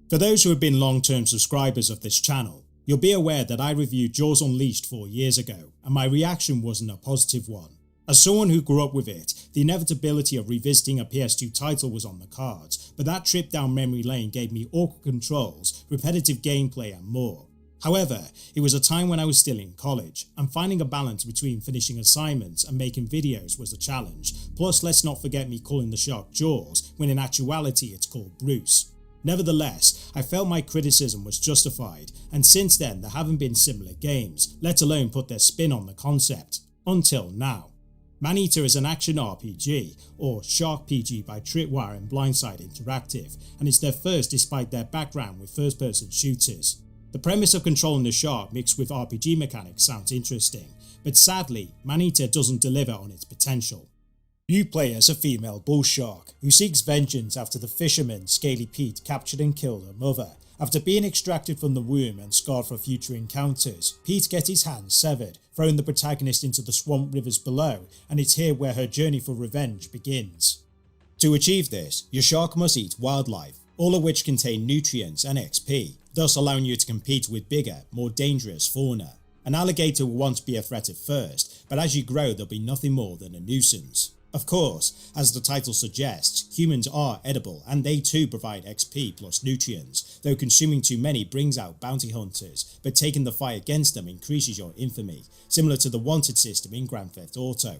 For those who have been long-term subscribers of this channel, you'll be aware that I reviewed Jaws Unleashed 4 years ago, and my reaction wasn't a positive one. As someone who grew up with it, the inevitability of revisiting a PS2 title was on the cards, but that trip down memory lane gave me awkward controls, repetitive gameplay and more. However, it was a time when I was still in college, and finding a balance between finishing assignments and making videos was a challenge. Plus, let's not forget me calling the shark Jaws, when in actuality it's called Bruce. Nevertheless, I felt my criticism was justified, and since then there haven't been similar games, let alone put their spin on the concept. Until now. Maneater is an action RPG, or Shark PG by Tripwire and Blindside Interactive, and it's their first despite their background with first-person shooters. The premise of controlling the shark mixed with RPG mechanics sounds interesting, but sadly, Maneater doesn't deliver on its potential. You play as a female bull shark who seeks vengeance after the fisherman Scaly Pete captured and killed her mother. After being extracted from the womb and scarred for future encounters, Pete gets his hands severed, throwing the protagonist into the swamp rivers below, and it's here where her journey for revenge begins. To achieve this, your shark must eat wildlife, all of which contain nutrients and XP, thus allowing you to compete with bigger, more dangerous fauna. An alligator will once be a threat at first, but as you grow there'll be nothing more than a nuisance. Of course, as the title suggests, humans are edible and they too provide XP plus nutrients, though consuming too many brings out bounty hunters, but taking the fight against them increases your infamy, similar to the wanted system in Grand Theft Auto.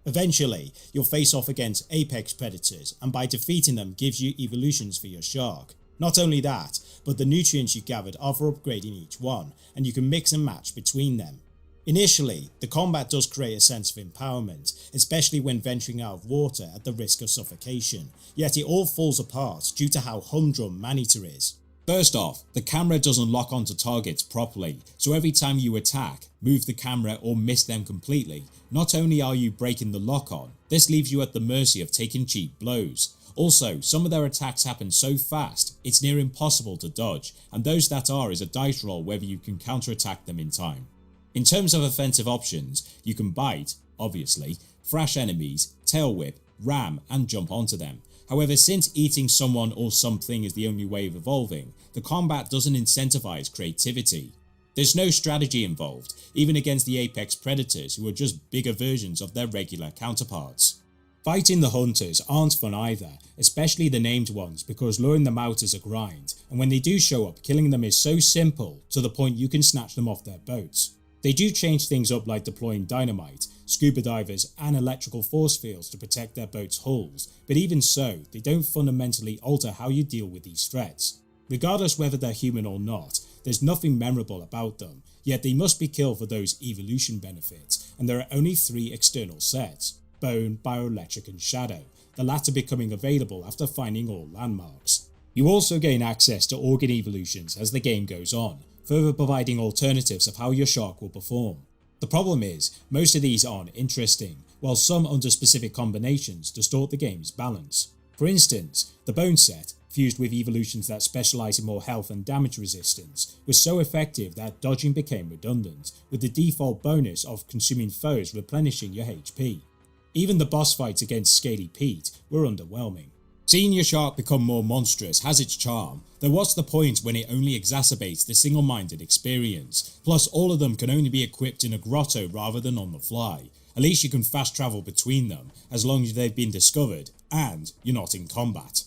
Eventually, you'll face off against apex predators, and by defeating them gives you evolutions for your shark. Not only that, but the nutrients you gathered are for upgrading each one, and you can mix and match between them. Initially, the combat does create a sense of empowerment, especially when venturing out of water at the risk of suffocation, yet it all falls apart due to how humdrum Maneater is. First off, the camera doesn't lock onto targets properly, so every time you attack, move the camera or miss them completely, not only are you breaking the lock on, this leaves you at the mercy of taking cheap blows. Also, some of their attacks happen so fast, it's near impossible to dodge, and those that are is a dice roll whether you can counterattack them in time. In terms of offensive options, you can bite, obviously, thrash enemies, tail whip, ram and jump onto them. However, since eating someone or something is the only way of evolving, the combat doesn't incentivize creativity. There's no strategy involved, even against the apex predators who are just bigger versions of their regular counterparts. Fighting the hunters aren't fun either, especially the named ones, because luring them out is a grind, and when they do show up, killing them is so simple to the point you can snatch them off their boats. They do change things up like deploying dynamite, scuba divers and electrical force fields to protect their boats' hulls, but even so, they don't fundamentally alter how you deal with these threats. Regardless whether they're human or not, there's nothing memorable about them, yet they must be killed for those evolution benefits, and there are only 3 external sets: Bone, Bioelectric and Shadow, the latter becoming available after finding all landmarks. You also gain access to organ evolutions as the game goes on, further providing alternatives of how your shark will perform. The problem is, most of these aren't interesting, while some under specific combinations distort the game's balance. For instance, the Bone set, fused with evolutions that specialise in more health and damage resistance, was so effective that dodging became redundant, with the default bonus of consuming foes replenishing your HP. Even the boss fights against Scaly Pete were underwhelming. Seeing your shark become more monstrous has its charm, though what's the point when it only exacerbates the single-minded experience? Plus all of them can only be equipped in a grotto rather than on the fly. At least you can fast travel between them, as long as they've been discovered, and you're not in combat.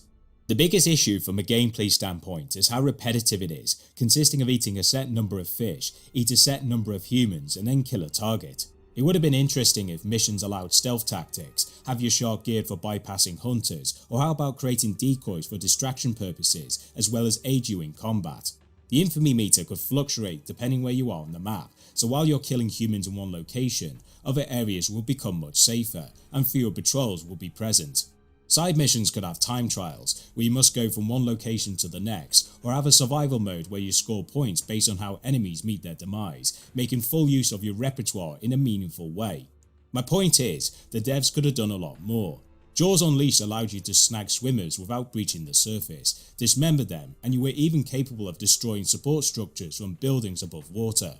The biggest issue from a gameplay standpoint is how repetitive it is, consisting of eating a set number of fish, eat a set number of humans and then kill a target. It would have been interesting if missions allowed stealth tactics, have your shark geared for bypassing hunters, or how about creating decoys for distraction purposes as well as aid you in combat. The infamy meter could fluctuate depending where you are on the map, so while you're killing humans in one location, other areas will become much safer and fewer patrols will be present. Side missions could have time trials, where you must go from one location to the next, or have a survival mode where you score points based on how enemies meet their demise, making full use of your repertoire in a meaningful way. My point is, the devs could have done a lot more. Jaws Unleashed allowed you to snag swimmers without breaching the surface, dismember them, and you were even capable of destroying support structures from buildings above water.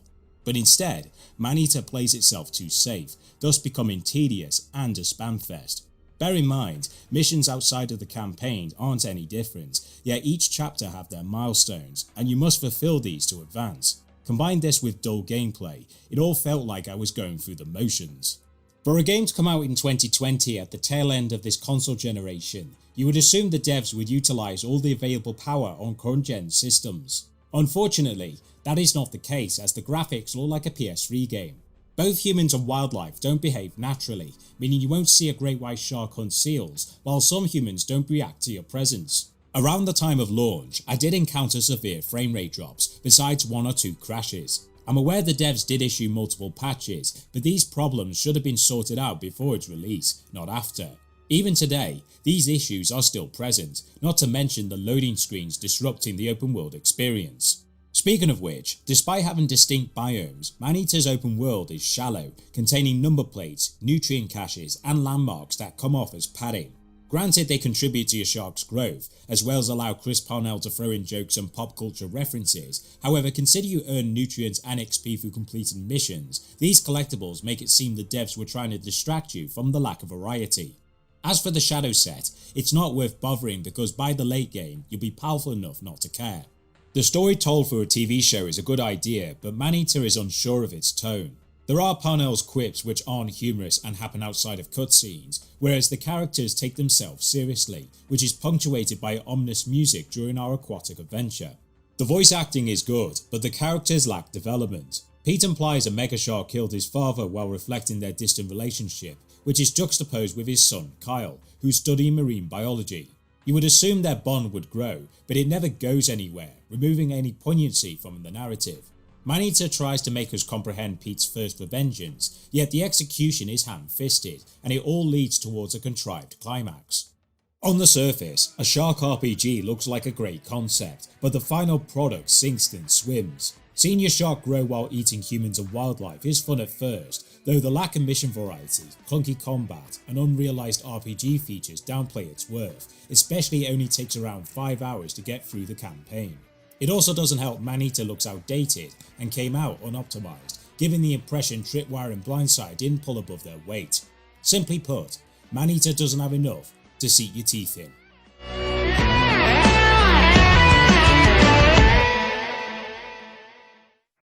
But instead, Maneater plays itself too safe, thus becoming tedious and a spam fest. Bear in mind, missions outside of the campaign aren't any different, yet each chapter have their milestones, and you must fulfill these to advance. Combine this with dull gameplay, it all felt like I was going through the motions. For a game to come out in 2020 at the tail end of this console generation, you would assume the devs would utilise all the available power on current gen systems. Unfortunately, that is not the case, as the graphics look like a PS3 game. Both humans and wildlife don't behave naturally, meaning you won't see a great white shark hunt seals, while some humans don't react to your presence. Around the time of launch, I did encounter severe frame rate drops, besides 1 or 2 crashes. I'm aware the devs did issue multiple patches, but these problems should have been sorted out before its release, not after. Even today, these issues are still present, not to mention the loading screens disrupting the open world experience. Speaking of which, despite having distinct biomes, Maneater's open world is shallow, containing number plates, nutrient caches and landmarks that come off as padding. Granted, they contribute to your shark's growth, as well as allow Chris Parnell to throw in jokes and pop culture references. However, consider you earn nutrients and XP through completing missions. These collectibles make it seem the devs were trying to distract you from the lack of variety. As for the shadow set, it's not worth bothering because by the late game, you'll be powerful enough not to care. The story told for a TV show is a good idea, but Maneater is unsure of its tone. There are Parnell's quips which aren't humorous and happen outside of cutscenes, whereas the characters take themselves seriously, which is punctuated by ominous music during our aquatic adventure. The voice acting is good, but the characters lack development. Pete implies a mega shark killed his father while reflecting their distant relationship, which is juxtaposed with his son Kyle, who's studying marine biology. You would assume their bond would grow, but it never goes anywhere, removing any poignancy from the narrative. Maneater tries to make us comprehend Pete's thirst for vengeance, yet the execution is ham-fisted, and it all leads towards a contrived climax. On the surface, a shark RPG looks like a great concept, but the final product sinks and swims. Seeing your shark grow while eating humans and wildlife is fun at first, though the lack of mission variety, clunky combat, and unrealised RPG features downplay its worth, especially it only takes around 5 hours to get through the campaign. It also doesn't help Maneater looks outdated and came out unoptimised, giving the impression Tripwire and Blindside didn't pull above their weight. Simply put, Maneater doesn't have enough to sink your teeth in.